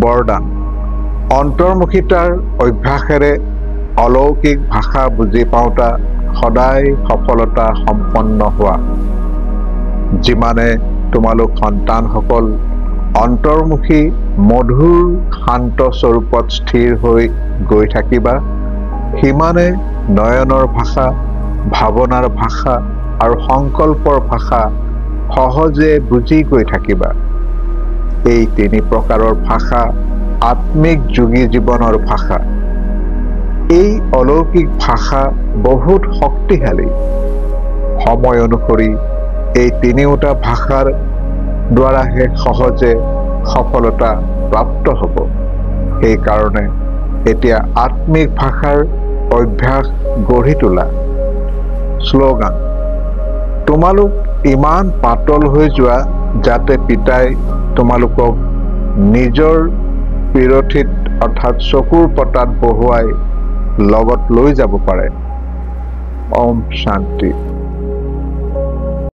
বৰদান। অন্তৰ্মুখিতাৰ অভ্যাসেৰে অলৌকিক ভাষা বুজি পাওঁতা সদায় সফলতা সম্পন্ন হোৱা। যিমানে তোমালোক সন্তানসকল অন্তৰ্মুখী মধুৰ শান্ত স্বৰূপত স্থিৰ হৈ গৈ থাকিবা, সিমানে নয়নৰ ভাষা, ভাৱনাৰ ভাষা আৰু সংকল্পৰ ভাষা সহজে বুজি গৈ থাকিবা। এই তিনি প্ৰকাৰৰ ভাষা আত্মিক যোগী জীৱনৰ ভাষা। এই অলৌকিক ভাষা বহুত শক্তিশালী। সময় অনুসৰি এই তিনিওটা ভাষাৰ দ্বাৰাহে সহজে সফলতা প্ৰাপ্ত হ'ব। সেইকাৰণে এতিয়া আত্মিক ভাষাৰ অভ্যাস গঢ়ি তোলা। শ্লোগান: তোমালোক ইমান পাতল হৈ যোৱা যাতে পিতাই তোমালোকক নিজৰ পিৰঠিত অৰ্থাৎ চকুৰ পতাত বহুৱাই লগত লৈ যাব পাৰে। ওম শান্তি।